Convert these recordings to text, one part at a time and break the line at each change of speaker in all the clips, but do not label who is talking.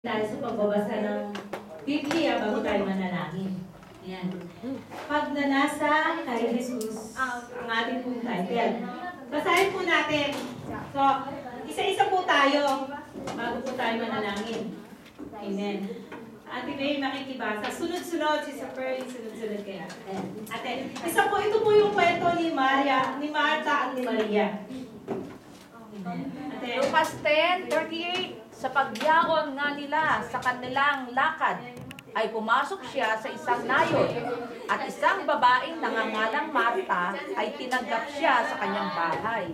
Tayo sa pagbabasa ng Biblia bago tayo manalangin. Ayan. Pag nanasa kay Jesus ang ating pong title. Basahin po natin. So, isa-isa po tayo bago po tayo manalangin. Amen. Ate May makikibasa. Sunod-sunod si Saper, sunod-sunod kaya. Ate, ito po yung kwento ni Marta at ni Maria. Amen. Ate,
Lucas 10:38. Sa pagyaon nga nila sa kanilang lakad, ay pumasok siya sa isang nayon, at isang babaeng nangangalang Marta ay tinanggap siya sa kanyang bahay.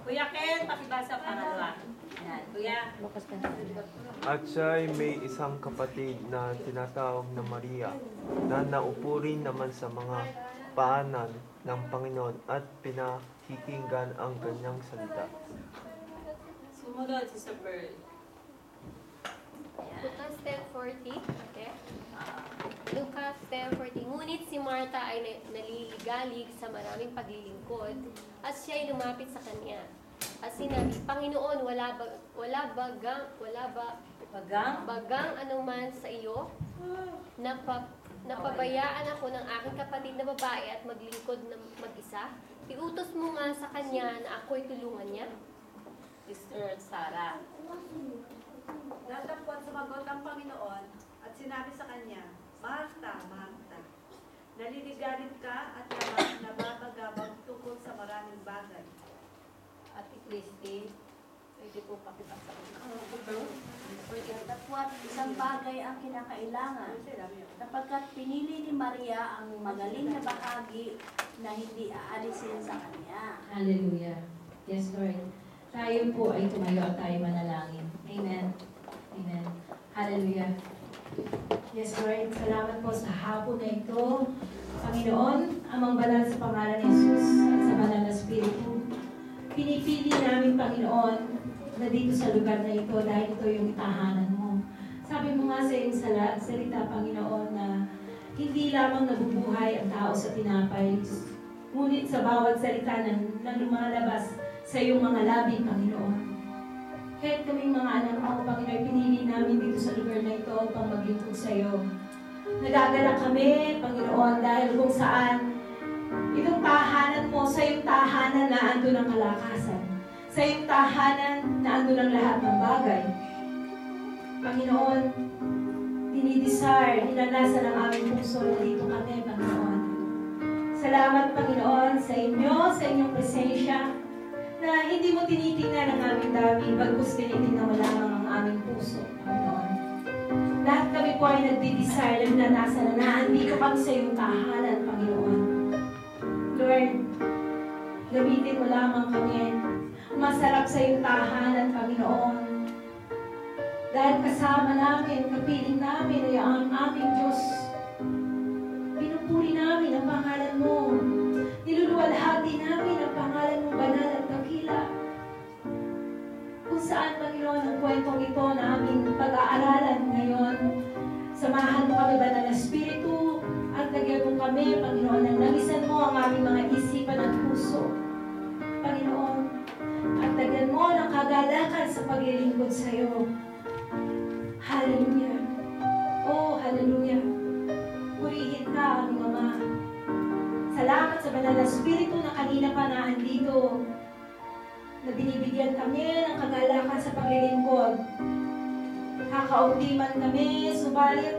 Kuya Ken, pakibasa pangalawa. Ayan, Kuya.
At siya'y may isang kapatid na tinatawag na Maria, na naupo rin naman sa mga paanan ng Panginoon at pinakikinggan ang kanyang salita.
Sumunod si Saper.
Lucas 10:40. Okay? Lucas 10:40. Ngunit si Marta ay naliligalig sa maraming paglilingkod at siya ay lumapit sa kanya. At sinabi, Panginoon, wala bagang anuman sa iyo? Napabayaan ako ng aking kapatid na babae at maglingkod na mag-isa? Iutos mo nga sa kanya na ako'y tulungan niya?
Sister Sarah.
Datapwat sumagot ang Panginoon at sinabi sa kanya, Marta, Marta, naliligalig ka at nababagabag tungkol sa maraming bagay.
Ate Christy, pwede po pakibasa.
Datapwat isang bagay ang kinakailangan, sapagkat pinili ni Maria ang magaling na bahagi na hindi aalisin sa kanya.
Hallelujah. Yes, Lord. Tayo po ay tumayo at tayo manalangin. Amen. Amen. Hallelujah. Yes, Lord. Salamat po sa hapon na ito. Panginoon, amang banal sa pangalan ni Jesus at sa banal na Espiritu. Pinipili namin, Panginoon, na dito sa lugar na ito dahil ito yung tahanan mo. Sabi mo nga sa iyong salita, Panginoon, na hindi lamang nabubuhay ang tao sa tinapay, ngunit sa bawat salita na lumalabas sa iyong mga labi, Panginoon. Kahit kaming mga anak mo, Panginoon, pinili namin dito sa lugar na ito upang maglingkod sa iyo. Nagagalak kami, Panginoon, dahil kung saan itong tahanan mo, sa iyong tahanan na andun ang kalakasan. Sa iyong tahanan na andun ang lahat ng bagay. Panginoon, dinidesire, ninanasa ng aming puso na dito kami, Panginoon. Salamat, Panginoon, sa inyo, sa inyong presensya, na hindi mo tinitingnan ang aming dami, bagkus tinitingnan mo lamang ang aming puso, Panginoon. Lahat kami po ay nagdi-desire na nasa na naandito kami sa iyong tahanan, Panginoon. Lord, gamitin mo lamang kami. Masarap sa iyong tahanan, Panginoon. Dahil kasama namin, kapiling namin ay ang aming Diyos. Pinupuri namin ang pangalan mo. Niluluwalhati namin ang pangalan mo banal at dakila. Kung saan, Panginoon, ang kwentong ito na aming pag-aaralan ngayon, samahan mo kami banal na Espiritu at lagyan mo kami, Panginoon, nang langisan mo ang aming mga isipan at puso. Panginoon, at lagyan mo ng kagalakan sa paglilingkod sa iyo. Hallelujah. Oh, hallelujah. Purihin ka, aming Ama. Salamat sa banal na Espiritu na kanina pa naandito, na binibigyan kami ng kagalakan sa paglilingkod. Kakauntiman kami, subalit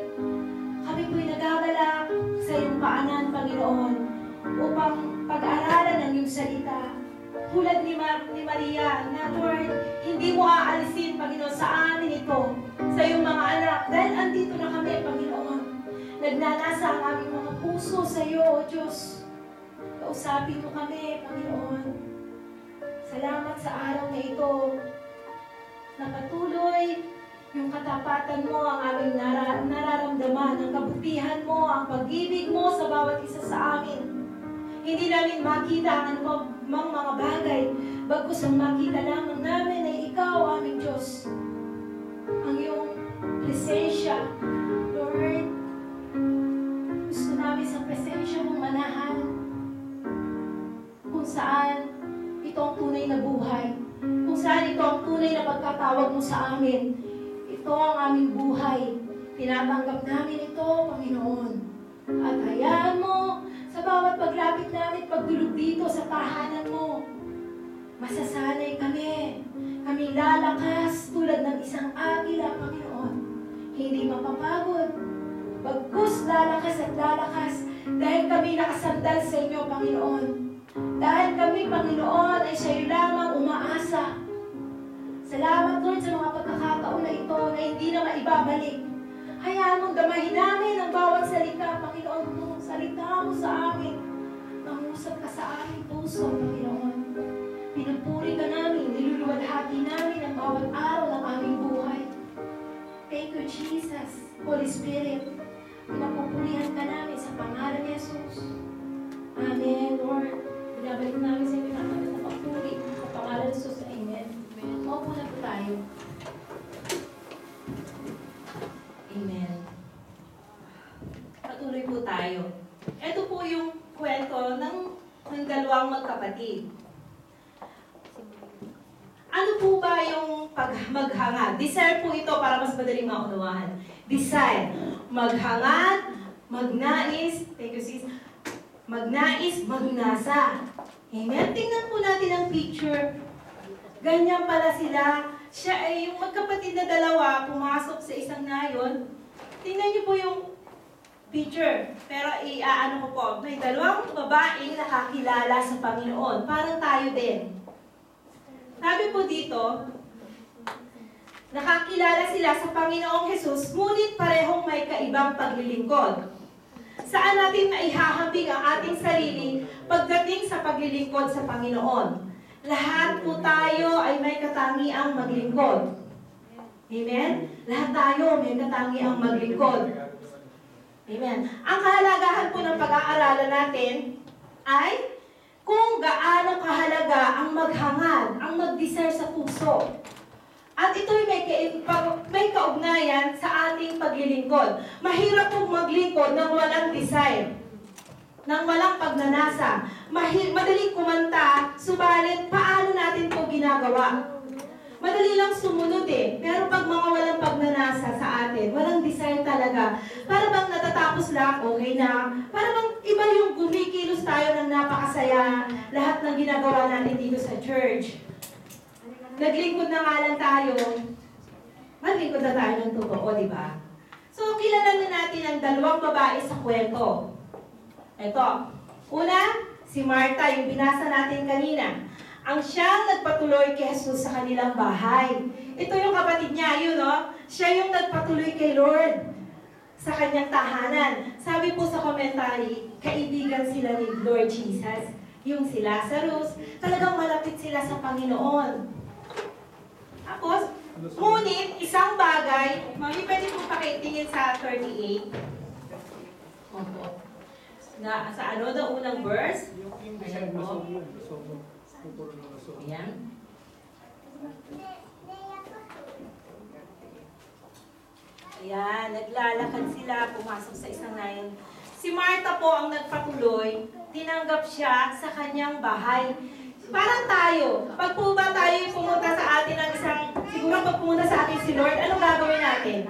kami po'y nagagalak sa iyong paanan, Panginoon, upang pag-aralan ang iyong salita. Tulad ni Maria, na Lord, hindi mo aalisin, Panginoon, sa amin ito, sa iyong mga anak, dahil andito na kami, Panginoon. Nagnanasa ang aming mga puso sa iyo, O Diyos. Kausapin mo kami, Panginoon. Salamat sa araw na ito, na patuloy yung katapatan mo ang aming nararamdaman, ang kabutihan mo, ang pag-ibig mo sa bawat isa sa amin. Hindi namin makita ang anumang mga bagay, bagkus ang makita lamang namin ay ikaw, aming Diyos. Ang iyong presensya, Lord. Gusto namin sa presensya mong manahan, kung saan ito ang tunay na buhay, kung saan ito ang tunay na pagkatawag mo sa amin. Ito ang aming buhay. Tinatanggap namin ito, Panginoon. At hayaan mo, sa bawat paglapit namin, pagdulog dito sa tahanan mo, masasanay kami. Kami lalakas tulad ng isang agila, Panginoon. Hindi mapapagod. Bagkus lalakas at lalakas dahil kami nakasandal sa inyo, Panginoon. Dahil kami, Panginoon, ay sa iyo lamang umaasa. Salamat, Lord, sa mga pagkakataon na ito na hindi na maibabalik. Hayaan mong damahin namin ang bawat salita, Panginoon. Kung salita mo sa amin, mangusap ka sa aming puso, Panginoon. Pinupuri ka namin, niluluwalhati namin ang bawat araw ng aming buhay. Thank you, Jesus. Holy Spirit, pinapupurihan ka namin sa pangalan ni Jesus. Amen, Lord. Binabalik namin sa inyo namin na pagpuri sa pangalan ni Jesus. Amen. Opo na po tayo. Amen. Patuloy po tayo. Ito po yung kwento ng dalawang magkapatid. Ano po ba yung maghangad? Desire po ito para mas madaling maunawahan. Desire. Maghangad, magnais, thank you sis, magnais, magnasa. Amen? Tingnan po natin ang picture. Ganyan pala sila. Siya ay yung magkapatid na dalawa, pumasok sa isang nayon. Tingnan niyo po yung picture. Pero iaano ko po, may dalawang babaeng nakakilala sa Panginoon. Parang tayo din. Sabi po dito, nakakilala sila sa Panginoong Jesus, ngunit parehong may kaibang paglilingkod. Saan natin maihahambing ang ating sarili pagdating sa paglilingkod sa Panginoon? Lahat po tayo ay may katangiang maglingkod. Amen? Lahat tayo may katangiang maglingkod. Amen. Ang kahalagahan po ng pag-aaralan natin ay kung gaano kahalaga ang maghangad, ang mag-desire sa puso. At ito'y may kaugnayan sa ating paglilingkod. Mahirap pong maglingkod ng walang desire, ng walang pagnanasa. Madaling kumanta, subalit paano natin po ginagawa? Madali lang sumunod eh. Pero pag mga walang pagnanasa sa atin, walang desire talaga, para bang natatapos lang, okay na. Para bang iba yung gumikilos tayo ng napakasaya, lahat ng ginagawa natin dito sa church. Naglingkod na nga lang tayo, maglingkod na tayo ng totoo, di ba? So, kilalanin natin ang dalawang babae sa kwento. Ito. Una, si Marta, yung binasa natin kanina. Ang siyang nagpatuloy kay Jesus sa kanilang bahay. Ito yung kapatid niya, yun no? Siya yung nagpatuloy kay Lord sa kanyang tahanan. Sabi po sa commentary, kaibigan sila ni Lord Jesus. Yung si Lazarus, talagang malapit sila sa Panginoon. Tapos, ngunit isang bagay, mami pwede po pakitingin sa 38. Opo. Na, sa ano, the unang verse? Ayan po. Ayan. Ayan, naglalakad sila, pumasok sa isang nayon. Si Marta po ang nagpatuloy, tinanggap siya sa kanyang bahay. Parang tayo, pag po ba tayo pumunta sa atin ng isang, siguro pag pumunta sa atin si Lord, anong gagawin natin?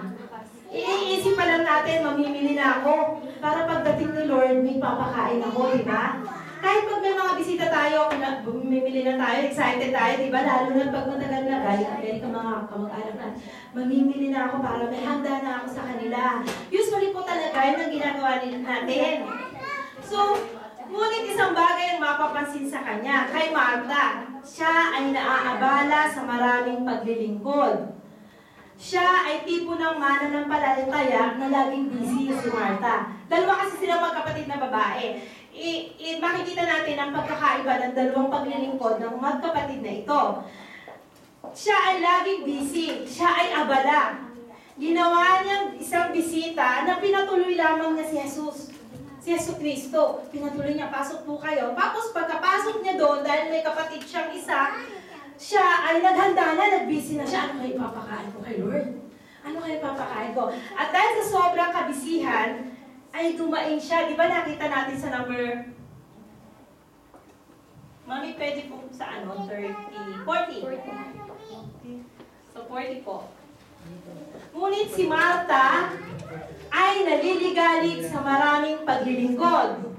Iisip pa lang natin, mamimili na ako. Para pagdating ni Lord, may papakain ako, di ba? Kahit pag may mga bisita tayo, bumimili na tayo, excited tayo, di ba? Lalo na pag matagal na, galing ka mga kamag-anak na, mamimili na ako para may handa na ako sa kanila. Usually po talaga, yun ang ginagawa natin. So, ngunit isang bagay ang mapapansin sa kanya, kay Marta, siya ay naaabala sa maraming paglilingkod. Siya ay tipo ng mananampalataya na laging busy si Marta. Dalawa kasi silang magkapatid na babae. Makikita natin ang pagkakaiba ng dalawang paglilingkod ng magkapatid na ito. Siya ay laging busy. Siya ay abala. Ginawa niyang isang bisita na pinatuloy lamang niya si Jesus. Si Yesu Kristo. Pinatuloy niya, pasok po kayo. Tapos pagkapasok niya doon, dahil may kapatid siyang isa, siya ay naghanda na, nagbisi na siya. Ano kayo papakain ko kay Lord? Ano kayo papakain ko? At dahil sa sobrang kabisihan, ay dumain siya. Di ba nakita natin sa number... Mami, pwede po sa ano? 30? 40. So, 40 po. Ngunit si Marta ay naliligalig sa maraming paglilingkod.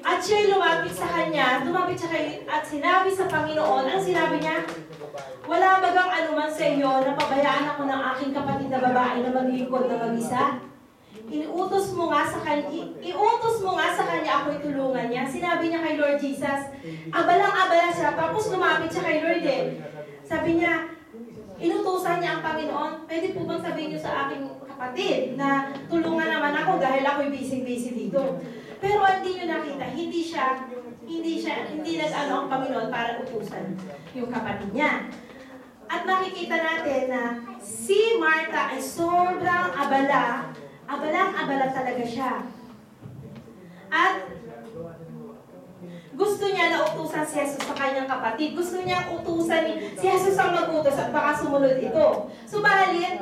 At siya'y lumapit sa kanya, at sinabi sa Panginoon, ang sinabi niya, wala bagang anuman sa iyo na pabayaan ako ng aking kapatid na babae na maglingkod na mag-isa? Iutos mo nga sa kanya ako'y tulungan niya. Sinabi niya kay Lord Jesus, abalang-abala siya, tapos lumapit siya kay Lord eh. Sabi niya, inutusan niya ang Panginoon, pwede po bang sabihin niyo sa aking kapatid na tulungan naman ako dahil ako'y busy dito. Pero hindi niyo nakita, hindi nag-ano ang Panginoon para utusan yung kapatid niya. At makikita natin na si Marta ay sobrang abalang-abala talaga siya. At gusto niya na utusan si Jesus sa kanyang kapatid. Gusto niya utusan si Jesus ang mag-utos at baka sumunod ito. Subalit,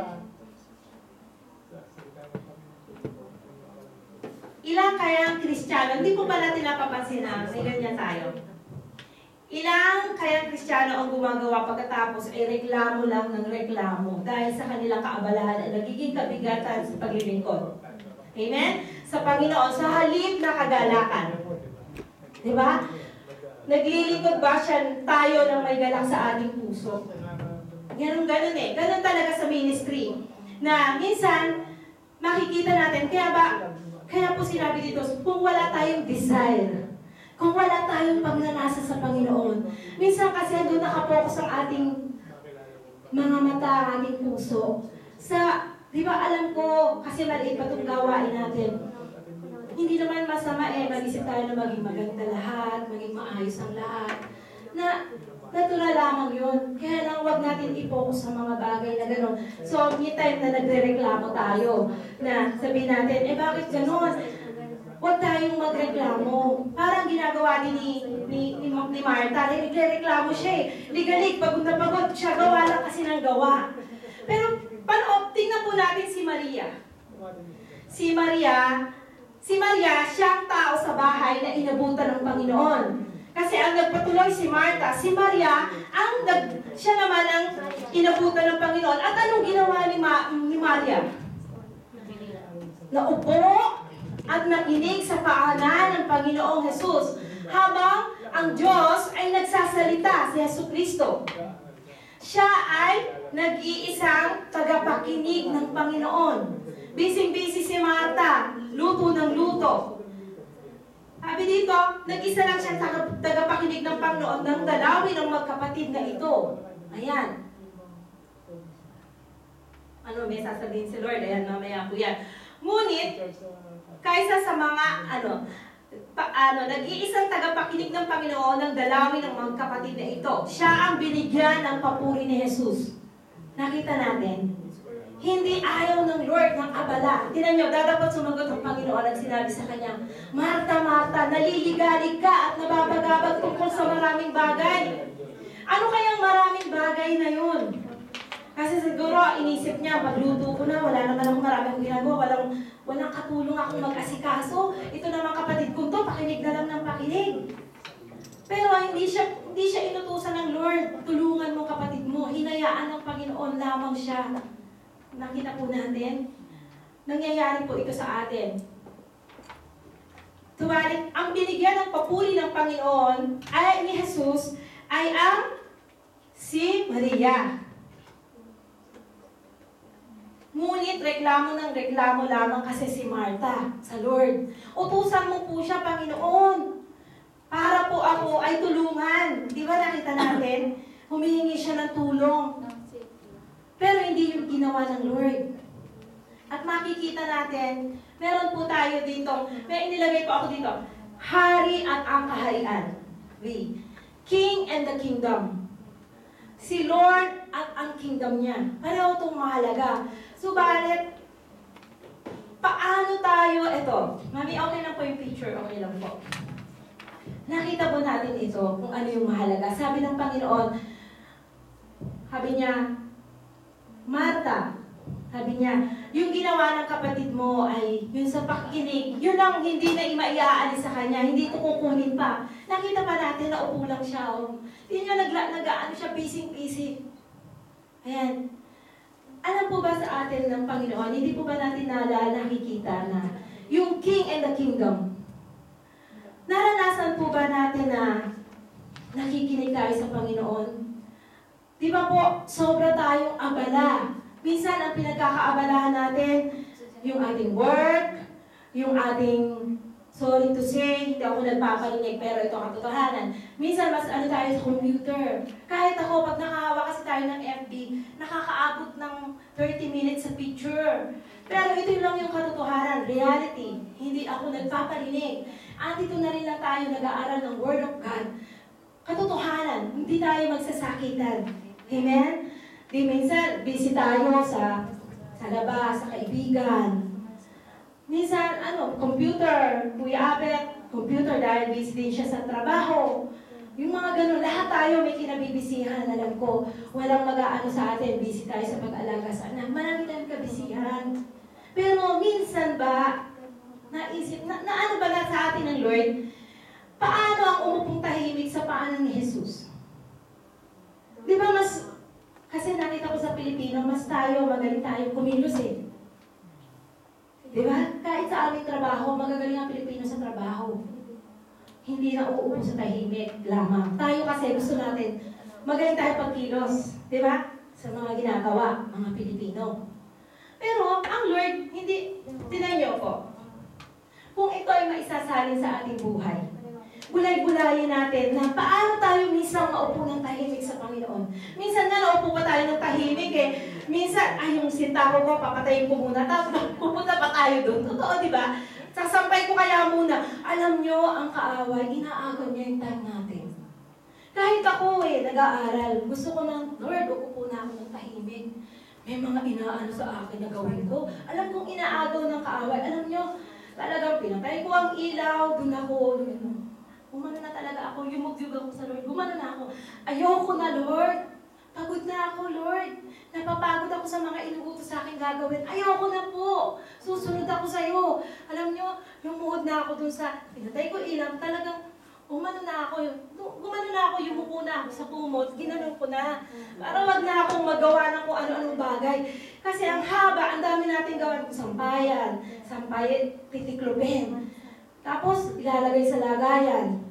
ilang kayang Kristiyano, hindi po ba natin napapansin na may ganyan tayo? Ilang kayang Kristiyano ang gumagawa pagkatapos ay reklamo lang ng reklamo dahil sa kanilang kaabalahan ay nagiging kabigatan sa paglilingkod. Amen? Sa Panginoon, sa halip na kagalakan. Diba? Naglilingkod ba siya tayo ng may galak sa ating puso? Ganun eh. Ganun talaga sa ministry. Na minsan, makikita natin, kaya po sinabi dito, kung wala tayong desire, kung wala tayong pagnanasa sa Panginoon, minsan kasi doon nakapokus ang ating mga mata, ating puso. Di ba alam ko, kasi maliit pa itong gawain natin, hindi naman masama mag-isip tayo na maging maganda lahat, maging maayos ang lahat. Natural lamang yun. Kaya lang huwag natin i-focus sa mga bagay na gano'n. So, may time na nagre-reklamo tayo, na sabihin natin, bakit gano'n? Huwag tayong magreklamo. Parang ginagawa din ni Marta. Nagre-reklamo siya eh. Ligalig, pagod na pagod siya, gawa lang kasi ng gawa. Pero, tingnan po natin si Maria. Si Maria, siyang tao sa bahay na inabutan ng Panginoon. Kasi ang nagpatuloy si Marta, si Maria, siya naman ang inabutan ng Panginoon. At anong ginawa ni Maria? Naupo at nakinig sa paanan ng Panginoong Jesus habang ang Diyos ay nagsasalita, si Jesucristo. Siya ay nag-iisang tagapakinig ng Panginoon. Busy-busy si Marta, luto ng luto. Sabi dito, nag-isa lang siyang tagapakinig ng Panginoon ng dalawin ng magkapatid na ito. Ayan. May sasabihin si Lord? Ayan, mamaya po yan. Ngunit, kaysa sa mga, nag-iisang tagapakinig ng Panginoon ng dalawin ng magkapatid na ito, siya ang binigyan ng papuri ni Jesus. Nakita natin, hindi ayaw ng Lord ng abala. Tingnan niyo, dapat sumagot ang Panginoon at sinabi sa kanya, Marta, Marta, naliligalig ka at nababagabag tungkol sa maraming bagay. Ano kayang maraming bagay na yun? Kasi siguro, inisip niya, pagluto ko na, wala naman akong marami akong ginagawa, walang katulong akong mag-asikaso. Ito naman kapatid ko to, pakinig na lang ng pakinig. Pero hindi siya inutusan ng Lord, tulungan mo kapatid mo, hinayaan ng Panginoon lamang siya. Nakita po natin, nangyayari po ito sa atin. Tuwalit, ang binigyan ng papuri ng Panginoon ay ni Jesus ay ang si Maria. Ngunit reklamo ng reklamo lamang kasi si Marta sa Lord. Utusan mo po siya, Panginoon, para po ako ay tulungan. Di ba nakita natin? Humihingi siya ng tulong. Pero hindi yung ginawa ng Lord. At makikita natin, meron po tayo dito, may inilagay po ako dito, hari at ang kaharian. King and the kingdom. Si Lord at ang kingdom niya. Pareho itong mahalaga. Subalit, paano tayo, Mami, okay lang po yung picture, okay lang po. Nakita po natin ito, kung ano yung mahalaga. Sabi ng Panginoon, sabi niya, Marta, sabi niya, yung ginawa ng kapatid mo ay yun sa pakikinig, yun ang hindi na maiaalis sa kanya, hindi ito kukunin pa. Nakita pa natin na upo lang siya. Hindi niya nag-ano siya, busy. Ayan. alam po ba sa atin ng Panginoon, hindi po ba natin nakikita na yung King and the Kingdom? Naranasan po ba natin na nakikinig tayo sa Panginoon? Di ba po, sobra tayong abala. Minsan, ang pinagkakaabalahan natin, yung ating work, yung ating, sorry to say, hindi ako nagpaparinig, pero ito ang katotohanan. Minsan, mas tayo sa computer. Kahit ako, pag nakahawa kasi tayo ng FB, nakakaabot ng 30 minutes sa picture. Pero ito lang yung katotohanan, reality. Hindi ako nagpaparinig. Andito na rin lang tayo nag-aaral ng Word of God. Katotohanan, hindi tayo magsasakitan. Amen? Di minsan, busy tayo sa labas, sa kaibigan. Minsan, computer, Kuya Abet, computer dahil busy din siya sa trabaho. Yung mga ganun, lahat tayo may kinabibisihan. Alam ko, walang mag-aano sa atin, busy tayo sa pag-alaga sa anak. Marami tayong kabisihan. Pero minsan ba, naisip, na ano ba na sa atin ng Lord? Paano ang umupong tahimik sa paanan ni Jesus? Di ba kasi nakita ko sa Pilipino, magaling tayo kumilos eh. Di ba? Kahit sa aming trabaho, magagaling ang Pilipino sa trabaho. Hindi na uupo sa tahimik lamang. Tayo kasi gusto natin, magaling tayo pagkilos. Di ba? Sa mga ginagawa, mga Pilipino. Pero, ang Lord, hindi, tinan niyo po, kung ito ay maisasalin sa ating buhay, bulay-bulayin natin na paano tayo minsan maupo ng tahimik sa Panginoon. Minsan nga naupo pa tayo ng tahimik eh. Minsan, yung sintako ko, papatayin ko muna, tapos pupunta pa tayo doon. Totoo, di ba? Sasampay ko kaya muna. Alam nyo, ang kaaway, inaagaw niya yung time natin. Kahit ako nag-aaral, gusto ko ng, Lord, uupo na ako ng tahimik. May mga inaano sa akin na gawin ko. Alam kong inaagaw ng kaaway. Alam nyo, talagang pinatay ko ang ilaw, doon ako, gumano na talaga ako, yumugyug ako sa Lord, gumano na ako. Ayoko na, Lord. Pagod na ako, Lord. Napapagod ako sa mga inuutos sa akin gagawin. Ayoko na po. Susunod ako sa iyo. Alam nyo, lumuhod na ako dun sa, pinatay ko ilang, talagang, gumano na ako, yumuko na ako sa kumot, ginanon ko na. Para wag na akong magawa ng kung ano-anong bagay. Kasi ang haba, ang dami natin gawin. Sampayan, titiklopin. Tapos, ilalagay sa lagayan.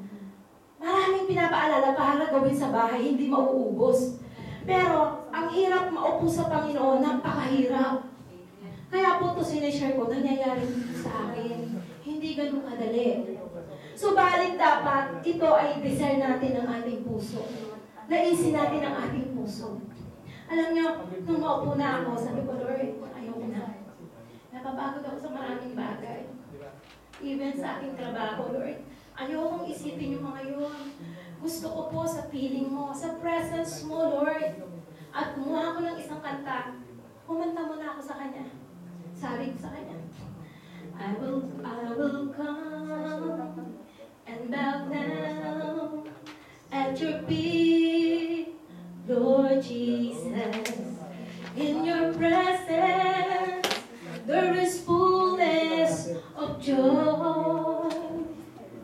Maraming pinapaalala para gawin sa bahay, hindi mauubos. Pero, ang hirap maupo sa Panginoon, napakahirap. Kaya po ito sinishare ko, nangyayari sa akin. Hindi ganun kadali. Subalit dapat, ito ay desire natin ng ating puso. Naisin natin ang ating puso. Alam nyo, nung maupo na ako, sabi ko, Lord, ayoko na. Napapagod ako sa maraming bagay. Even sa aking trabaho, Lord. Ayokong isipin yung mga yun. Gusto ko po sa feeling mo, sa presence mo, Lord. At kumuha ko ng isang kanta. Kumanta mo na ako sa Kanya. Sabi ko sa Kanya, I will come and bow down at your feet, Lord Jesus. In your presence, there is fullness of joy.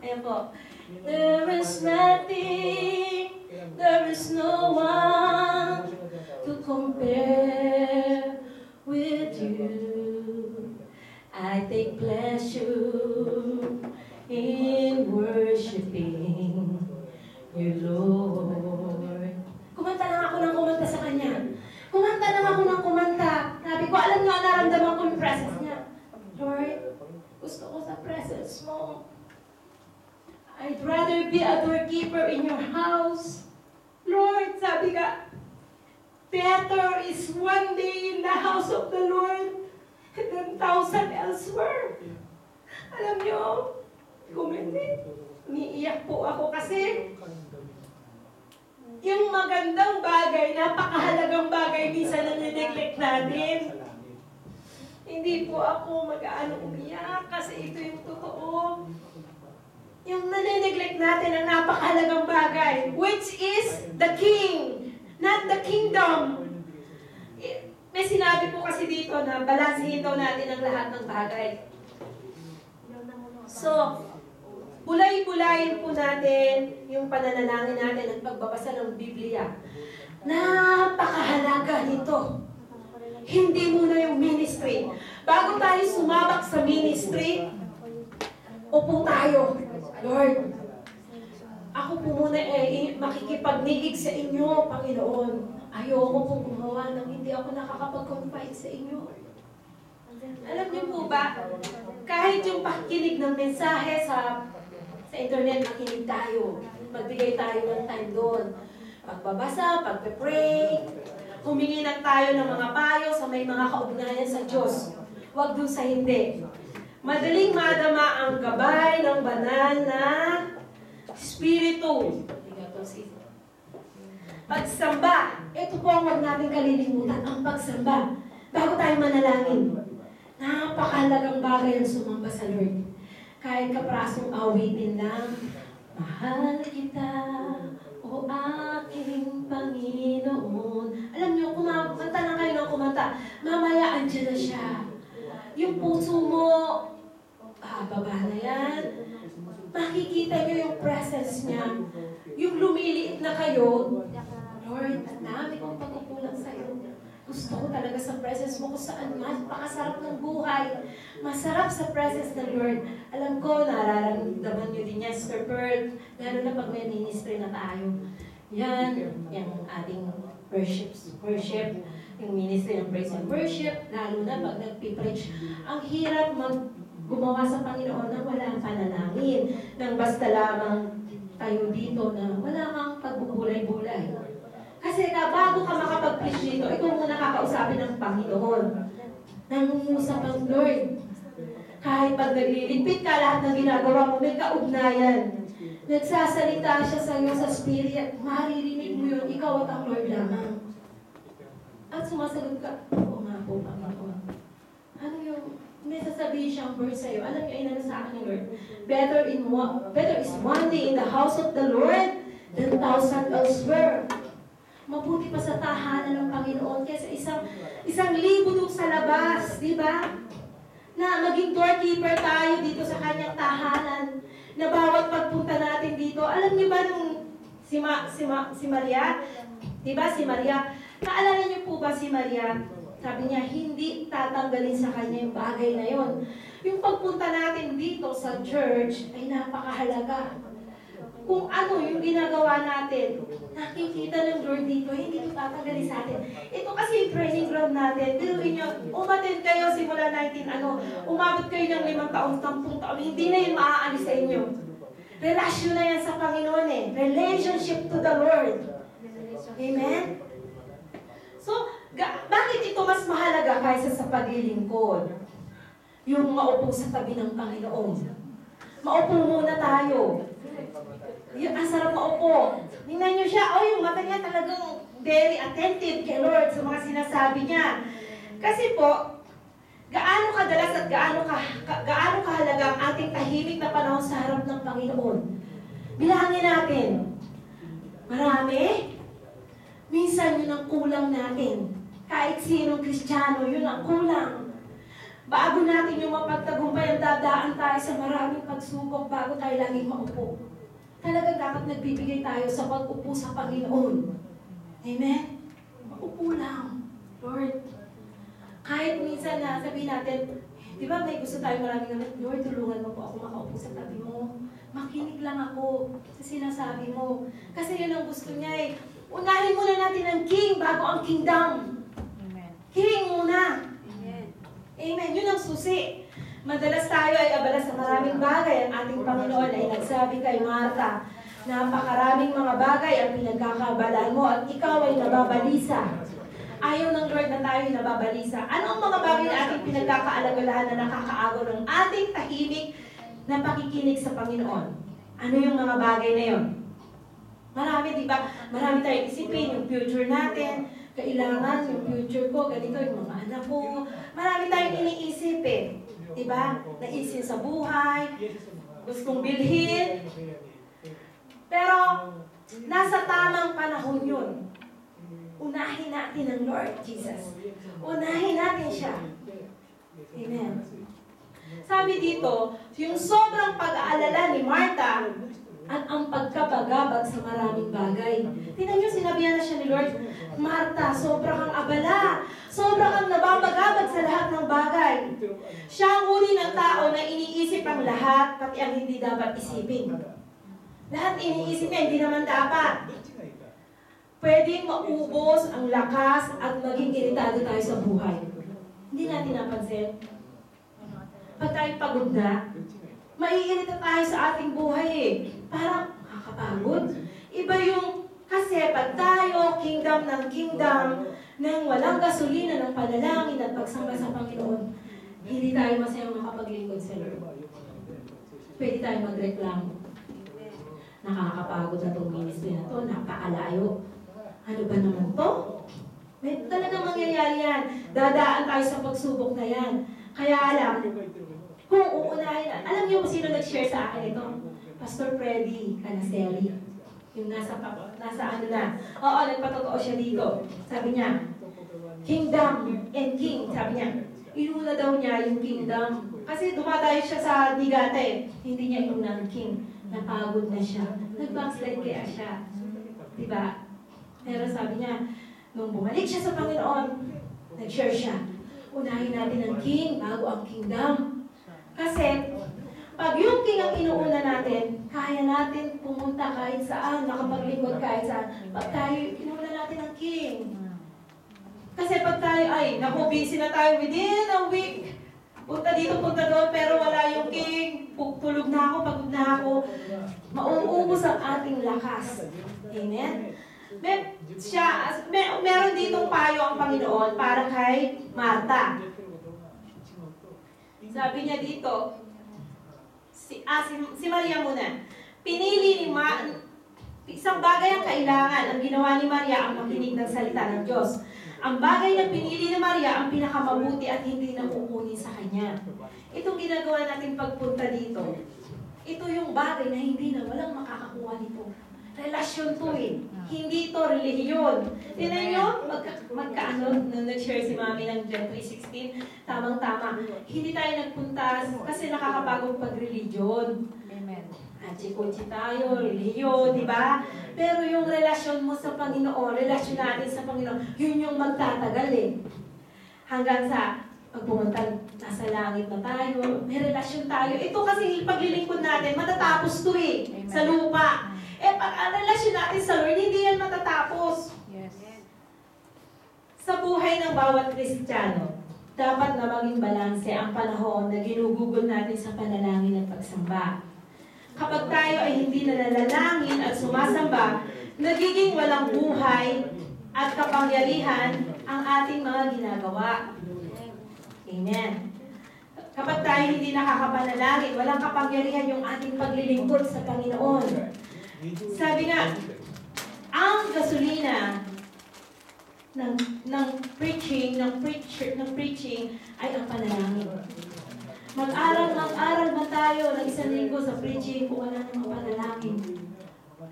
Ayan po. There is nothing, there is no one to compare with you. I take pleasure in worshiping you, Lord. Kumanta lang ako ng kumanta sa Kanya. Kumanta lang ako ng kumanta. Sabi ko, alam nyo, naramdaman ko yung presence niya. Lord, gusto ko sa presence mo. I'd rather be a doorkeeper in your house. Lord, sabi ka, better is one day in the house of the Lord than 1,000 elsewhere. Alam nyo, umiiyak po ako kasi yung magandang bagay, napakahalagang bagay, minsan na nineglect natin. Hindi po ako mag-aano umiyak kasi ito yung totoo. Yung nanineglect natin ang napakahalagang bagay, which is the King, not the kingdom. May sinabi po kasi dito na balansihin daw natin ang lahat ng bagay. So, bulay-bulayin po natin yung pananalangin natin at pagbabasa ng Biblia. Napakahalaga nito. Hindi muna yung ministry. Bago tayo sumabak sa ministry, upo tayo. Lord, ako po muna makikipagniig sa inyo, Panginoon. Ayoko pong gumawa ng hindi ako nakakapag-confide sa inyo. Alam niyo po ba, kahit yung pakikinig ng mensahe sa internet, makinig tayo. Magbigay tayo ng time doon. Pagbabasa, pagpe-pray, humingi na tayo ng mga payo sa may mga kaugnayan sa Diyos. Huwag dun sa hindi. Madaling madama ang gabay ng banal na Espiritu. Pagsamba. Ito po ang huwag natin kalilimutan, ang pagsamba. Bago tayo manalangin. Napakahalagang bagay ang sumamba sa Lord. Kahit kaprasong awitin lang, mahal kita, o aking Panginoon. Alam niyo, kumanta na kayo ng kumanta, mamaya andyan na siya. Yung puso mo, baba na yan. Makikita niyo yung presence niya. Yung lumiliit na kayo, Lord, ang dami kong pagkukulang sa'yo. Gusto ko talaga sa presence mo kung saan napakasarap ng buhay. Masarap sa presence ng Lord. Alam ko, nararamdaman nyo din yan, Sister Pearl, lalo na pag may ministry na tayo. Yan, yung ating worship, yung ministry ng praise and worship, lalo na pag nagpipreach. Ang hirap gumawa sa Panginoon na walang panalangin, nang basta lamang tayo dito na wala kang pagbubulay-bulay. Kasi bago ka makapag-preach dito, ikaw muna kakausapin ng Panginoon. Nangungusap ang Lord. Kahit pag nagliligpit ka, lahat ng ginagawa mo, may kaugnayan. Nagsasalita siya sa iyo sa Spirit. Maririnig mo yun, ikaw at ang Lord lamang. At sumasagot ka, oo nga po, Panginoon. Ano yung, may sasabihin siyang word sa iyo. Alam niyo, inano sa akin ng Lord. Better is one day in the house of the Lord than 1,000 elsewhere. Mabuti pa sa tahanan ng Panginoon kaysa isang libo doon sa labas, di ba? Na maging doorkeeper tayo dito sa kanyang tahanan, na bawat pagpunta natin dito. Alam niyo ba nung si Maria, di ba si Maria, naalala niyo po ba si Maria? Sabi niya, hindi tatanggalin sa kanya yung bagay na yon. Yung pagpunta natin dito sa church ay napakahalaga. Kung ano yung ginagawa natin, nakikita ng Lord dito, hindi ito tatanggalin sa atin. Ito kasi yung training ground natin. Biruin nyo, umattend kayo simula 19, umabot kayo ng 5 taon, 10 taon, hindi na yun maaalis sa inyo. Relasyon na yan sa Panginoon eh. Relationship to the Lord. Amen? So, bakit ito mas mahalaga kaysa sa paglilingkod? Yung maupo sa tabi ng Panginoon. Maupo muna tayo. Ang sarap maupo. Tingnan niyo siya, yung mata niya talagang very attentive kay Lord sa mga sinasabi niya. Kasi po, gaano kadalas at gaano kahalaga ang ating tahimik na panahon sa harap ng Panginoon. Bilangin natin. Marami? Minsan yun ang kulang natin. Kahit sinong Kristiyano, yun ang kulang. Bago natin yung mapagtagumpay, ang dadaan tayo sa maraming pagsubok bago tayo laging maupo. Talagang dapat nagbibigay tayo sa pag-upo sa Panginoon. Amen? Maupo lang. Lord, kahit minsan na sabihin natin, di ba may gusto tayo maraming naman, Lord, tulungan mo po ako makaupo sa tabi mo. Makinig lang ako sa sinasabi mo. Kasi yun ang gusto niya eh. Unahin muna natin ang King bago ang kingdom.
Amen.
King muna. Amen. Yun ang susi. Madalas tayo ay abala sa maraming bagay. Ang ating Panginoon ay nagsabi kay Martha, napakaraming mga bagay ang pinagkakabalaan mo at ikaw ay nababalisa. Ayaw ng Lord na tayo ay nababalisa. Ano ang mga bagay na ating pinagkakaalagalahan na nakakaagaw ng ating tahimik na pakikinig sa Panginoon? Ano yung mga bagay na yun? Marami, di ba? Marami tayong isipin, yung future natin, kailangan yung future ko, ganito yung mga anak ko. Marami tayong iniisip eh. Diba? Naisin sa buhay, gustong bilhin. Pero, nasa tamang panahon yun. Unahin natin ang Lord Jesus. Unahin natin siya. Amen. Sabi dito, yung sobrang pag-aalala ni Martha at ang pagkabagabag sa maraming bagay. Tingnan nyo, sinabihan na siya ni Lord, Martha, sobrang kang abala. Sobrang kang nababagabag sa lahat ng bagay. Siya ang uri ng tao na iniisip ang lahat, pati ang hindi dapat isipin. Lahat iniisip niya, hindi naman dapat. Pwedeng maubos ang lakas at maging iritado tayo sa buhay. Hindi natin napansin. Pag tayo pagod na, maiirita tayo sa ating buhay eh. Parang nakakapagod. Iba yung, kasi pag tayo, kingdom ng kingdom, nang walang gasolina ng panalangin at pagsamba sa Panginoon, hindi tayo masayang makapaglingkod sa Lord. Pwede tayo magreklamo. Nakakapagod na itong ministry na ito, napakalayo. Ano ba naman to? May talagang mangyayari yan. Dadaan tayo sa pagsubok na yan. Kaya kung uunahin, alam niyo kung sino nag-share sa akin ito? Pastor Freddy Canaseri. Yung nasa ano na. Oo, nagpatotoo siya dito. Sabi niya, kingdom and king. Sabi niya, inuna daw niya yung kingdom. Kasi dumadayo siya sa Nigate. Hindi niya inuna ng king. Napagod na siya. Nag-backslide kaya siya. Diba? Pero sabi niya, nung bumalik siya sa Panginoon, nag-share siya. Unahin natin ang king bago ang kingdom. Kasi, pag yung king ang inuuna natin, kaya natin pumunta kahit saan, nakapaglingkod kahit saan. Pag tayo, inuuna natin ang king. Kasi pag tayo, naku, busy na tayo within a week. Punta dito, punta doon, pero wala yung king. Tulog na ako, pagod na ako. Mauubos ang ating lakas. Amen? Meron ditong payo ang Panginoon para kay Marta. Sabi niya dito, si Maria muna. Pinili ni isang bagay ang kailangan. Ang ginawa ni Maria ang makinig ng salita ng Diyos. Ang bagay na pinili ni Maria ang pinakamabuti at hindi na kukunin sa kanya. Itong ginagawa natin pagpunta dito, ito yung bagay na hindi na walang makakakuha nito. Relasyon to eh. Hindi ito relihiyon. Tingnan nyo, nung nag-share si Mami ng John 3:16, tamang-tama. Hindi tayo nagpunta kasi nakakapagod pag-religion.
Amen.
Achi-kuchi tayo, relihiyon, di ba? Pero yung relasyon mo sa Panginoon, relasyon natin sa Panginoon, yun yung magtatagal eh. Hanggang sa pag pumunta, nasa langit na tayo, may relasyon tayo. Ito kasi paglilingkod natin, matatapos to eh,
Amen.
sa lupa. Pag ang relasyon natin sa Lord, hindi yan matatapos.
Yes.
Sa buhay ng bawat Kristiyano, dapat na maging balanse ang panahon na ginugugol natin sa panalangin at pagsamba. Kapag tayo ay hindi nananalangin at sumasamba, nagiging walang buhay at kapangyarihan ang ating mga ginagawa. Amen. Kapag tayo hindi nakakapanalangin, walang kapangyarihan yung ating paglilingkod sa Panginoon. Sabi nga, ang gasolina ng preaching ay ang panalangin. Mag-aral man tayo ng isang linggo sa preaching kung wala namang panalangin.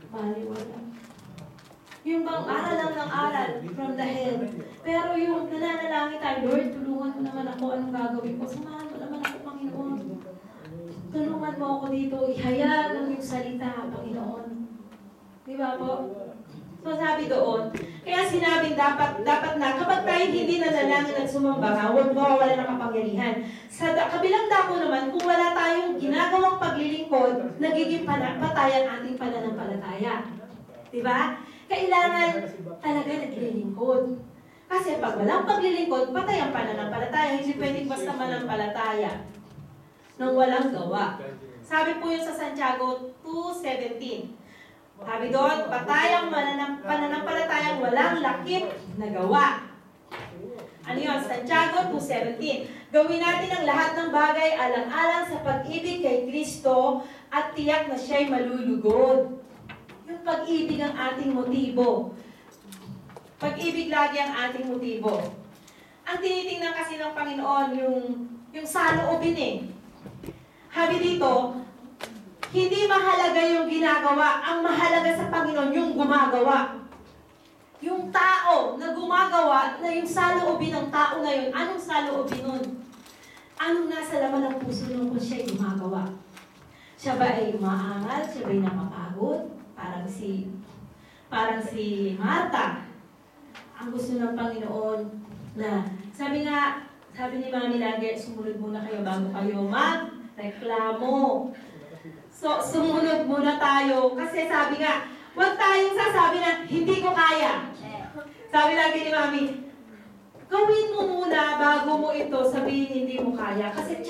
Baliwala. Yung bang aral lang ng aral from the head. Pero yung nananalangin tayo, Lord, tulungan mo naman ako anong gagawin ko. Samahan mo naman ako, Panginoon. Tulungan mo ako dito. Ihayag ang iyong salita, Panginoon. Di ba po? So sabi doon, kaya sinabing dapat na kapag tayo hindi nanalangin at sumamba, huwag mawawala ng kapangyarihan. Sa kabilang dako naman, kung wala tayong ginagawang paglilingkod, nagiging patay ang ating pananampalataya. Di ba? Kailangan talaga naglilingkod. Kasi pag walang paglilingkod, patay ang pananampalataya. Hindi pwedeng basta manampalataya nang walang gawa. Sabi po yun sa Santiago 2:17. Sabi doon, patay ang pananampalatayang walang lakip na gawa. Ano yun? Santiago 2:17. Gawin natin ang lahat ng bagay alang-alang sa pag-ibig kay Kristo at tiyak na siya'y malulugod. Yung pag-ibig ang ating motibo. Pag-ibig lagi ang ating motibo. Ang tinitingnan kasi ng Panginoon, yung saloobin eh. Sabi dito, hindi mahalaga yung ginagawa. Ang mahalaga sa Panginoon, yung gumagawa. Yung tao na gumagawa, na yung saloobin ng tao na yun, anong saloobin nun? Anong nasa laman ng puso nung kung siya'y gumagawa? Siya ba ay umaangal? Siya ba ay napapagod? Parang si Marta. Ang gusto ng Panginoon, Na, sabi ni Mami lagi, sumunod muna kayo bago kayo magreklamo. So, sumunod muna tayo. Kasi sabi nga, huwag tayong sasabi na, hindi ko kaya. Sabi lagi ni Mami, gawin mo muna bago mo ito sabihin hindi mo kaya. Kasi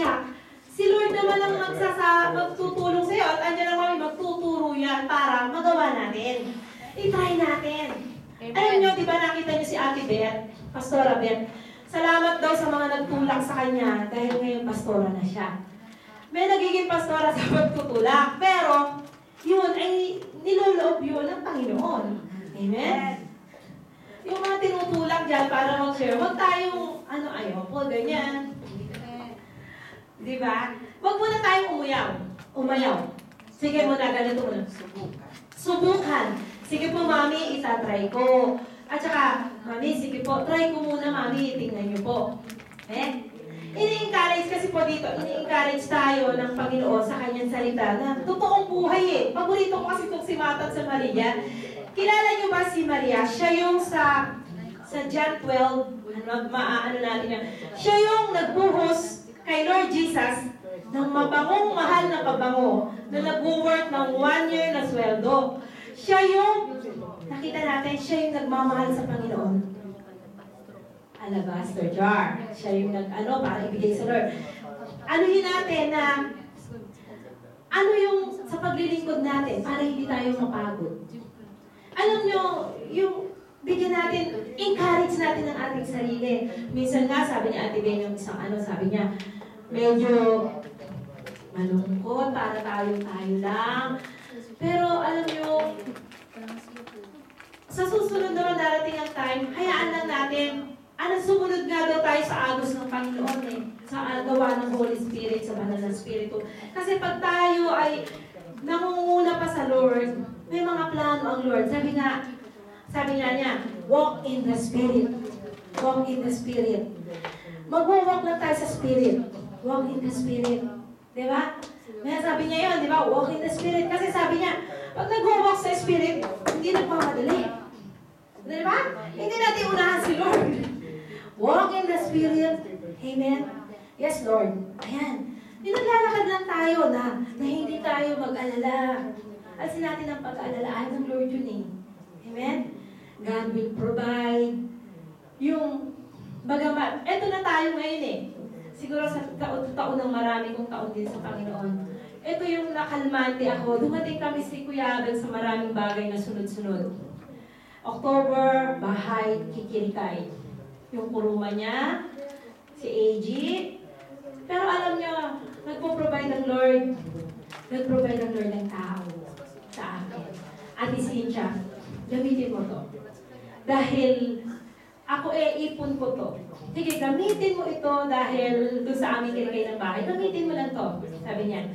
si Lord naman ang magtutulong sa'yo at andyan ang Mami magtuturo yan para magawa natin. I-try natin.
Amen.
Alam nyo, di ba nakita nyo si Ate Beth, Pastora Beth, salamat daw sa mga nagtulak sa kanya dahil ngayon pastora na siya. May nagiging pastora sa pagtutulak, pero yun ay niloloob yun ng Panginoon. Amen? Yung mga tinutulak dyan para mag-share, huwag tayong, ayoko, ganyan. Di ba? Huwag muna tayong umayaw. Sige muna, ganito muna. Subukan. Sige po, Mami, itatry ko. At saka, Mami, sige po, try ko muna, Mami, tingnan niyo po. Ini-encourage kasi po dito, ini-encourage tayo ng Panginoon sa kanyang salita na totoong buhay eh. Paborito ko kasi itong si Martha at sa Maria. Kilala niyo ba si Maria? Siya yung sa John 12, natin yan. Siya yung nagbuhos kay Lord Jesus ng mabangong mahal na pabango na nag-work ng 1 year na sweldo. Siya yung, nakita natin, siya yung nagmamahal sa Panginoon. Alabaster jar. Siya yung para ibigay sa Lord. Yun natin na, yung sa paglilingkod natin para hindi tayo mapagod. Alam nyo, yung bigyan natin, encourage natin ang ating sarili. Minsan nga, sabi ni Ate Ben, yung isang sabi niya, medyo malungkot, para tayo lang. Pero alam nyo, sa susunod naman darating ang time, hayaan lang natin, sumunod nga daw tayo sa agos ng Panginoon sa gawa ng Holy Spirit, sa banal na Espiritu. Kasi pag tayo ay nangunguna pa sa Lord, may mga plano ang Lord. Sabi nga niya, walk in the Spirit. Walk in the Spirit. Mag-walk lang tayo sa Spirit. Walk in the Spirit. Diba? May sabi niya yun, diba? Walk in the Spirit. Kasi sabi niya, pag nag-walk sa Spirit, hindi nagmamadali. Diba? Hindi natin unahan si Lord. Walk in the Spirit. Amen? Yes, Lord. Ayan. Naglalakad lang tayo na hindi tayo mag-alala. Alisin natin ang pag-aalala ng Lord yun eh. Amen? God will provide. Eto na tayo ngayon eh. Siguro sa taon ng marami kong taon din sa Panginoon. Ito yung nakalmante ako. Dumating kami si Kuya Abel sa maraming bagay na sunod-sunod. October, bahay, kikirikay. Yung kuruma niya, si AG. Pero alam niyo, nagpo-provide ng Lord. Nag-provide ng Lord ng tao sa akin. Ate Cynthia, gamitin mo to. Dahil ako ipon ko to. Sige, gamitin mo ito dahil doon sa aming kirikay ng bahay. Gamitin mo lang to. Sabi niya,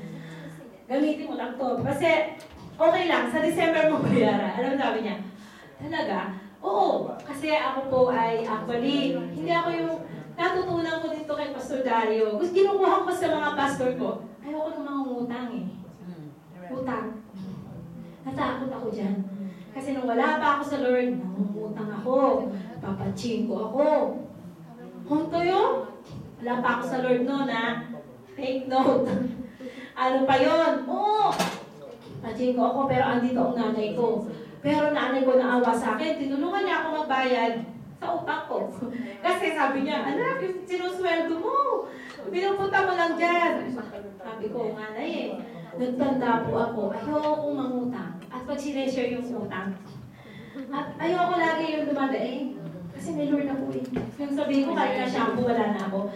gamitin mo lang to. Kasi, okay lang, sa December mo bayaran. Alam mo sabi niya, talaga? Oo. Kasi ako po ay actually, hindi ako yung natutunan ko dito kay Pastor Dario. Gusto kinukuha ko sa mga pastor ko. Ayoko ng mga utang eh. Utang. Natakot ako dyan. Kasi nung wala pa ako sa Lord, nangungutang ako. Papachinko ako. Hunto yun? Wala pa ako sa Lord no na take note. Ano pa yun? Oo. Pachinko ako pero andito ang nanay ko. Pero nanay ko naawa sa akin. Tinulungan niya ako magbayad sa utang ko. Kasi sabi niya, anak, yung sinusweldo mo. Pinupunta mo lang dyan. Sabi ko, nanay eh. Nagtanda po ako, ayoko mangutang. At pag sineshare yung utang. At ayoko lagi yung dumadaing. Kasi may Lord ako eh. Yung sabihin ko, kahit na shampoo, wala na ako.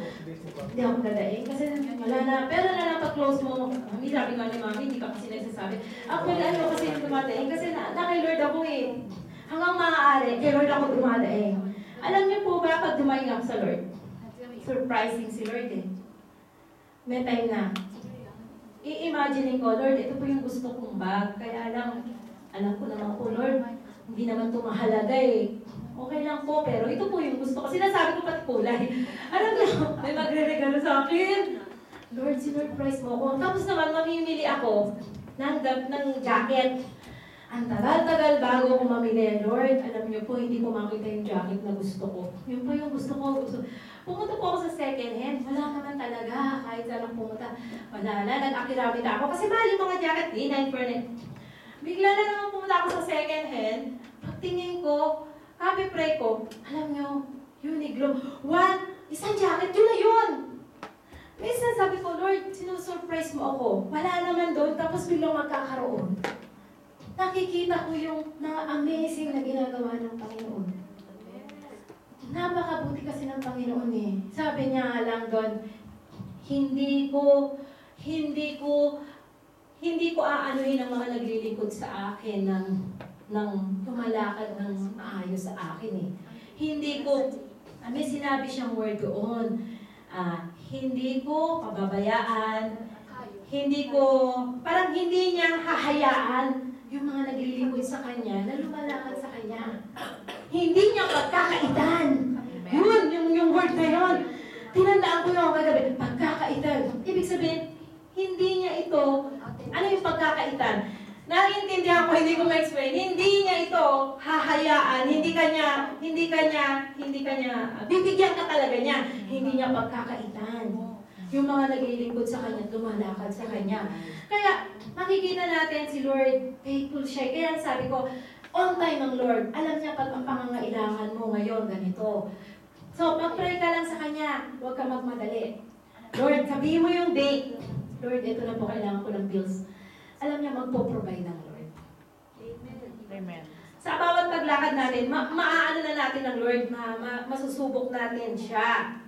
Hindi ako dadaing. Kasi wala na. Pero na lang pag-close mo, Mami, sabi nga ni Mami, hindi ka kasi nagsasabi. Actually, ayoko kasi yung dumadaing. Kasi na kay Lord ako eh. Hanggang maaari, kay Lord ako dumadaing. Alam niyo po ba, pag dumaing ako sa Lord, surprising si Lord eh. May time na, i-imagine ko, Lord, ito po yung gusto kong bag. Kaya lang, alam ko naman po, Lord, hindi naman ito mahalaga eh. Okay lang po, pero ito po yung gusto ko. Sinasabi ko pati kulay. Alam niyo, may magre-regalo sa akin. Lord, sinurprise mo ako. Tapos naman, mamimili ako ng jacket. Ang tagal-tagal bago ko mamili, Lord, alam niyo po, hindi ko makita yung jacket na gusto ko. Yun po yung gusto ko. Pumunta po ako sa second hand, wala naman talaga, kahit saan ako pumunta. Wala na, nag-akirabit ako. Kasi mahal yung mga jacket, D9 for net. Bigla na naman pumunta ako sa second hand, pagtingin ko, copy pray ko, alam niyo, Uniqlo, isang jacket, yun na yun! Minsan sabi ko, Lord, sinusurprise mo ako. Wala naman doon, tapos biglang magkakaroon. Nakikita ko yung mga amazing na ginagawa ng Panginoon. Napakabuti kasi ng Panginoon eh. Sabi niya lang doon, hindi ko aanuhin ang mga naglilingkod sa akin ng tumalakad ng maayos sa akin eh. May sinabi siyang word doon, hindi ko pababayaan, parang hindi niya hahayaan yung mga naglilingkod sa Kanya na lumalakad sa Kanya. Hindi niya pagkakaitan. Yun, yung word na yun. Tinandaan ko yung kagabi, pagkakaitan. Ibig sabihin, hindi niya ito, ano yung pagkakaitan? Naiintindihan ko, hindi ko ma-explain. Hindi niya ito hahayaan, hindi kanya, bibigyan ka talaga niya. Hindi niya pagkakaitan. Yung mga naglilingkod sa Kanya, lumalakad sa Kanya. Kaya, makikita natin si Lord, faithful siya. Kaya sabi ko, on time ang Lord. Alam niya pag ang pangangailangan mo ngayon, ganito. So, mag-pray ka lang sa Kanya. Huwag ka magmadali. Lord, sabihin mo yung date. Lord, ito na po, kailangan ko ng bills. Alam niya, magpo-provide ng Lord.
Amen.
Sa bawat paglakad natin, maaano na natin ng Lord, masusubok natin siya.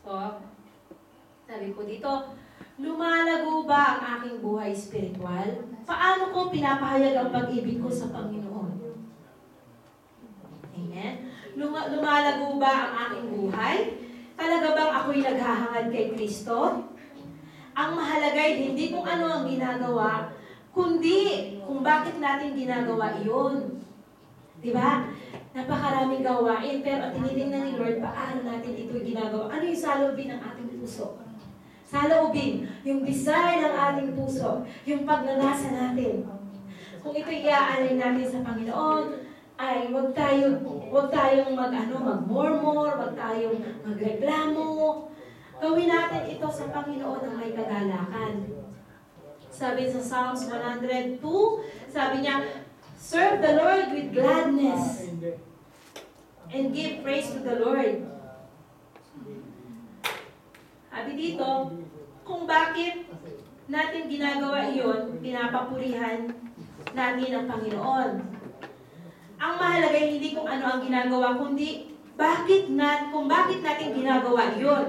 So, sabi ko dito, lumalago ba ang aking buhay spiritual? Paano ko pinapahayag ang pag-ibig ko sa Panginoon? Amen? Lumalago ba ang aking buhay? Talaga bang ako'y naghahangad kay Kristo? Ang mahalagay, hindi kung ano ang ginagawa, kundi kung bakit natin ginagawa iyon. Diba? Napakaraming gawain, pero tinitingnan ni Lord, paano natin ito ginagawa? Ano yung salubin ng ating puso? Saloobin, yung desire ng ating puso, yung pagnanasa natin. Kung ito i-aalay natin sa Panginoon, ay wag tayong mag-murmur, wag tayong magreklamo. Gawin natin ito sa Panginoon ng may kagalakan. Sabi sa Psalms 102, sabi niya, serve the Lord with gladness and give praise to the Lord. Sabi dito, kung bakit natin ginagawa iyon, pinapapurihan natin ang Panginoon. Ang mahalaga hindi kung ano ang ginagawa, kundi kung bakit natin ginagawa iyon.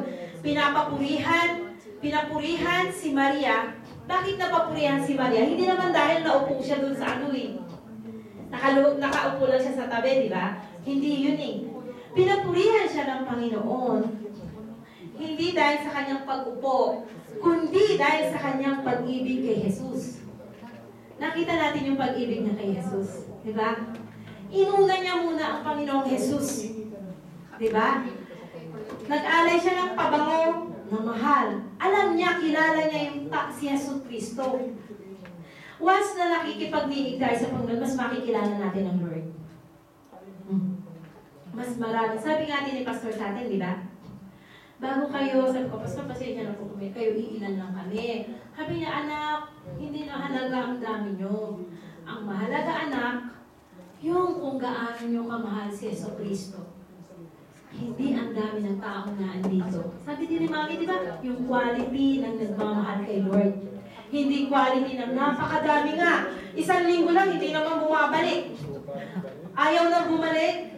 Pinapurihan si Maria. Bakit napapurihan si Maria? Hindi naman dahil naupo siya dun sa nakaupo lang siya sa tabi, di ba? Hindi yun eh. Pinapurihan siya ng Panginoon. Hindi dahil sa kanyang pag-upo, kundi dahil sa kanyang pag-ibig kay Jesus. Nakita natin yung pag-ibig niya kay Jesus. Di ba? Inuna niya muna ang Panginoong Jesus. Di ba? Nag-alay siya ng pabango na mahal. Alam niya, kilala niya yung si Jesus Cristo. Once na nakikipag-diig tayo sa Panginoon, mas makikilala natin ang Lord. Mas marami. Sabi nga din ni Pastor sa atin, di ba? Bago kayo, sabi ko, Pastor, pasensya na po kami, kayo iilan lang kami. Sabi niya, anak, hindi na halaga ang dami nyo. Ang mahalaga, anak, yung kung gaano nyo kamahal si Yeso Cristo. Hindi ang dami ng taong na andito. Sabi din ni Mami, di ba? Yung quality ng nagmamahal kay Lord. Hindi quality ng napakadami nga. 1 linggo lang, hindi naman bumabalik. Ayaw na bumalik.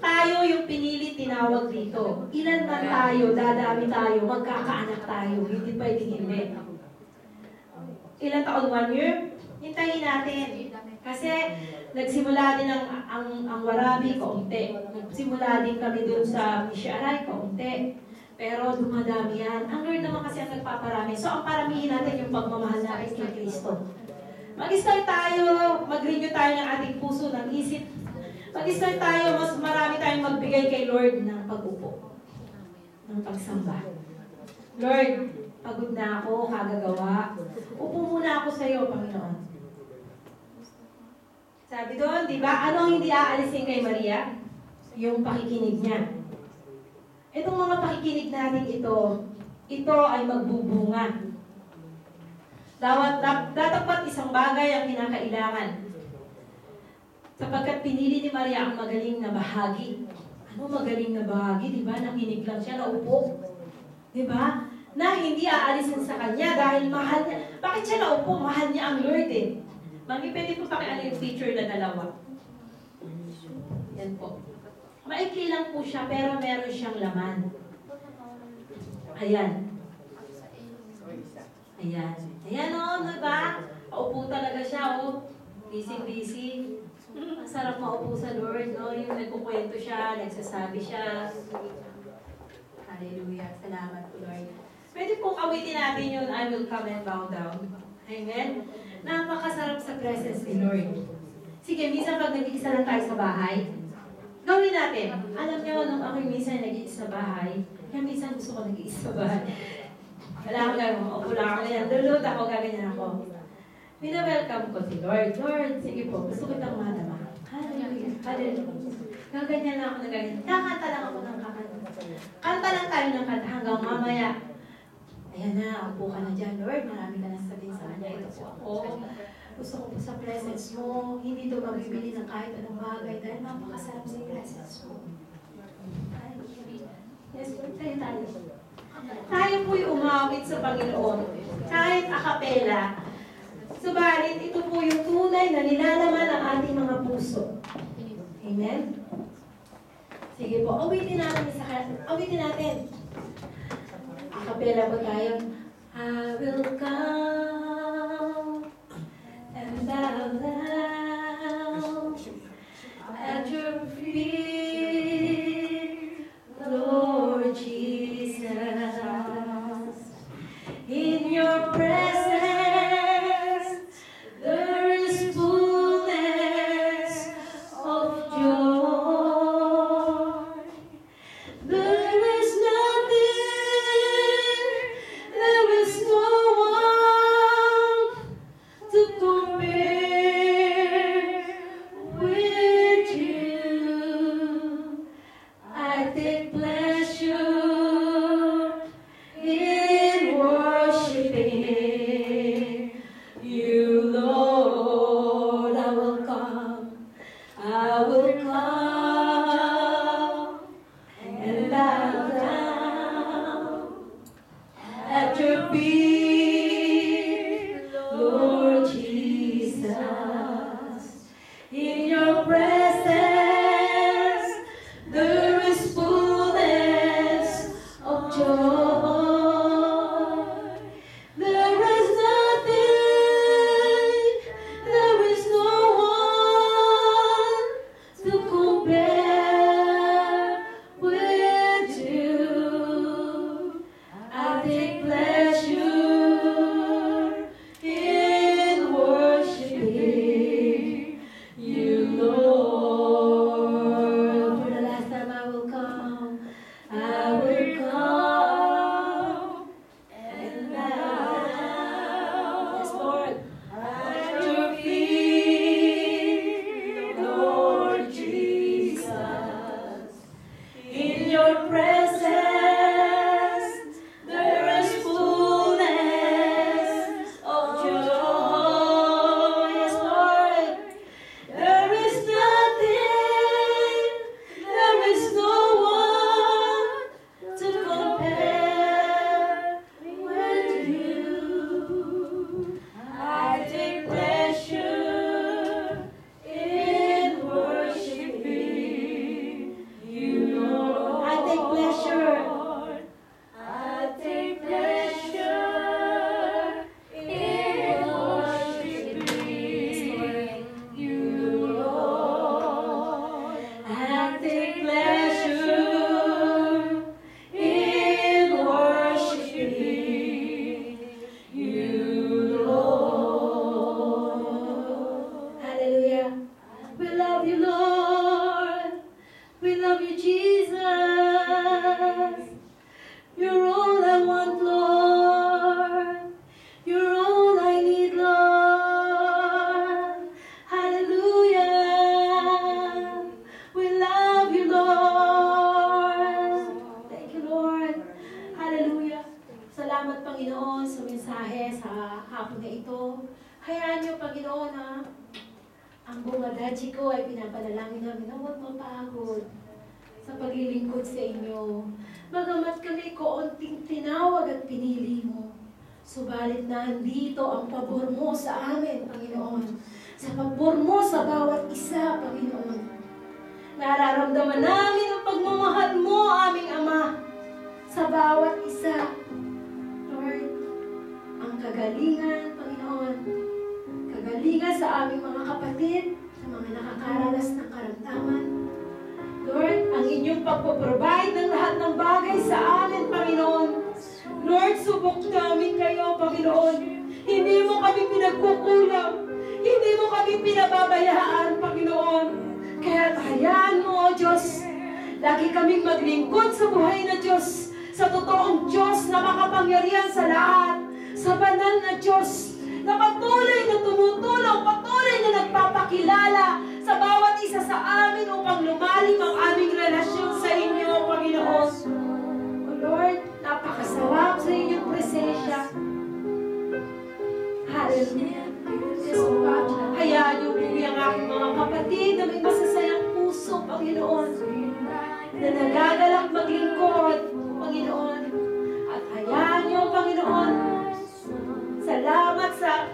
Tayo yung pinili, tinawag dito. Ilan man tayo, dadami tayo, magkakaanak tayo. Hindi pwedeng hindi. Ilan taon? 1 year? Hintayin natin. Kasi nagsimula din ang Warabi, kaunti. Nagsimula din kami dun sa Misharay, kaunti. Pero dumadami yan. Ang Lord naman kasi ang nagpaparami. So ang paramihin natin yung pagmamahal natin kay Kristo. Mag-start tayo, mag-renew tayo ng ating puso, ng isip. Mag-start tayo, mas marami tayong magbigay kay Lord ng pag-upo, ng pagsamba. Lord, pagod na ako, kagagawa. Upo muna ako sa iyo, Panginoon. Sabi doon, di ba, ano ang hindi aalisin kay Maria? Yung pakikinig niya. Itong mga pakikinig natin ito ay magbubunga. Dapat isang bagay ang kinakailangan. Sapagkat pinili ni Maria ang magaling na bahagi. Ano magaling na bahagi? Di ba? Nakinig lang siya, naupo. Di ba? Na hindi aalisin sa kanya dahil mahal niya. Bakit siya naupo? Mahal niya ang Lord eh. Mami, pwede po pakiano yung picture na dalawa. Yan po. Maikli lang po siya, pero meron siyang laman. Ayan. Ayan. Ayan o, diba? Paupo talaga siya o. Busy-busy. Ang sarap maupo sa Lord, no? Yung nagkukwento siya, nagsasabi siya. Hallelujah. Salamat po, Lord. Pwede pong awitin natin yun, I will come and bow down. Amen? Napakasarap sa presence ni Lord. Sige, minsan pag nag-iisa lang tayo sa bahay, gawin natin. Alam niyo, nung ako minsan nag-iisa sa bahay, kaya minsan gusto ko nag-iisa sa bahay. Wala akong gano'n, upo lang ako ganyan. Lulot ako, gaganyan ako. Pina-welcome ko si Lord. Lord, sige po, gusto kitang madama. Hallelujah. Hallelujah. Gaganyan lang ako na ganyan. Kakanta lang ako ng kakanta. Kanta lang tayo ng kanta hanggang mamaya. Ayan na, upo ka na dyan, Lord. Marami ka na sabihin sa kanya. Ito po ako. Gusto ko po sa presence mo. Hindi ito magbibili ng kahit anong bagay dahil napakasarap sa presence mo. Yes, Lord, tayo. Tayo po'y umawit sa Panginoon. Kahit a cappella. Subalit, ito po yung tunay na nilalaman ng ating mga puso. Amen? Sige po, awitin natin. A cappella po tayo. I will come and bow down at your feet, Lord Jesus. In your presence, there is fullness of joy. There is nothing, there is no one to compare with you. I take pleasure in worshiping you, Lord. I will come and bow down at your feet, Lord Jesus. In your presence, there is fullness of joy. There is nothing, there is no one to compare with you. I take pleasure salamat, Panginoon, sa mensahe sa hapon na ito. Hayaan niyo, Panginoon, na ang buong adachi ko ay pinapanalangin namin na huwag mapagod sa paglilingkod sa inyo. Bagamat kami kaunting tinawag at pinili mo, subalit nandito ang pabor mo sa amin, Panginoon. Sa pabor mo sa bawat isa, Panginoon. Nararamdaman namin ang pagmamahal mo, aming Ama, sa bawat isa. Lord, ang kagalingan, Panginoon, kagalingan sa aming mga kapatid, sa mga nakakaranas ng karamdaman. Lord, ang inyong pagpaprovide ng lahat ng bagay sa amin, Panginoon. Lord, subok namin kayo, Panginoon. Hindi mo kami pinagkukulang. Hindi mo kami pinababayaan, Panginoon. Kaya hayaan mo, O Diyos, lagi kaming maglingkod sa buhay na Diyos, sa totoong Diyos na makapangyarihan sa lahat, sa banal na Diyos, na patuloy na tumutulong, patuloy na nagpapakilala sa bawat isa sa amin upang lumalim ang aming relasyon sa inyo, Panginoon. O Lord, napakasarap sa inyong presensya. Hallelujah. Yes, O God, hayaan niyo ang aking mga kapatid na may masasayang puso, Panginoon, na nagagalak maglingkod, Panginoon. At hayaan niyo, Panginoon, salamat sa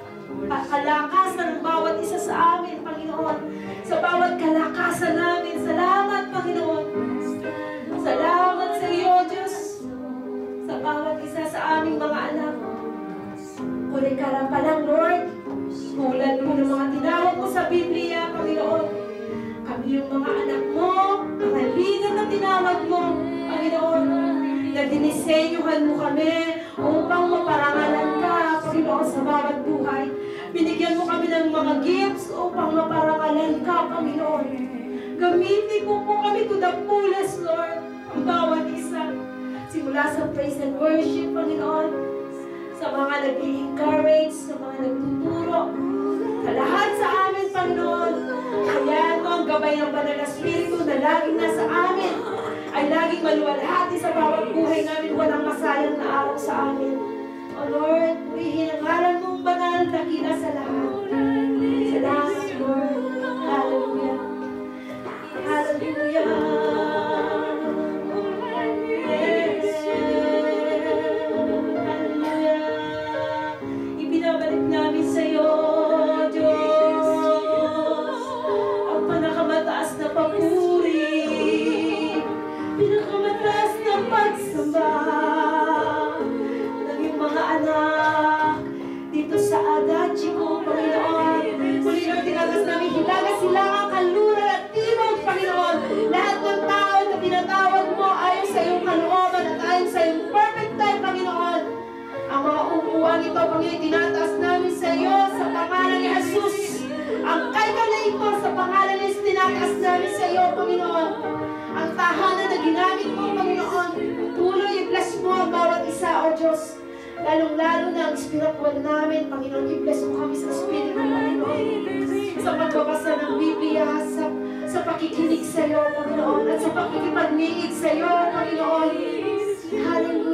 kalakasan ng bawat isa sa amin, Panginoon. Sa bawat kalakasan namin, salamat, Panginoon. Salamat sa iyo, Diyos, sa bawat isa sa aming mga anak. Kulikara pa lang, Lord, tulad mo ng mga tinawag mo sa Biblia, Panginoon. Kami yung mga anak mo, mga ligan na tinawag mo, Panginoon, na dinisenyuhan mo kami upang maparangalan ka, Panginoon, sa bawat buhay. Binigyan mo kami ng mga gifts upang maparangalan ka, Panginoon. Gamitin mo po kami to the fullest, Lord, ang bawat isa. Simula sa praise and worship, Panginoon, sa mga nag-i-encourage, sa mga nagtuturo, sa lahat sa amin, Panginoon. Hayaan mo ang gabay ng Banal na Espiritu na laging nasa amin, ay laging maluwalhati sa bawat buhay namin, walang masayang na araw sa amin. O Lord, purihin ang ngalan mong banal, dakila sa lahat. Salamat, Lord. Hallelujah. Hallelujah. Yes. Hallelujah. Ibinabalik namin sa iyo, Diyos, ang pinakamataas na papuri, pinakamataas na pagsamba ng iyong mga anak dito sa adachi ko, Panginoon. Muli, Lord, tinatas namin hilaga silangang kanluran at timog, Panginoon. Lahat ng tao na tinatawag mo ayon sa iyong kalooban at ayon sa iyong perfect time, Panginoon. Ang mga upuan ito, Panginoon, tinataas namin sa iyo sa pangalan ni Jesus. Ang kalka na ito sa pangalan ni Jesus, tinataas namin sa iyo, Panginoon. Ang tahanan na ginamit mo, Panginoon, tuloy i-bless mo ang bawat isa, O Diyos. Lalong-lalo na ang spiritual namin, Panginoon, i-bless mo kami sa Espiritu, Panginoon. Sa pagbabasa ng Biblia, sa pakikinig sa iyo, Panginoon, at sa pakikipagniig sa iyo, Panginoon. Hallelujah.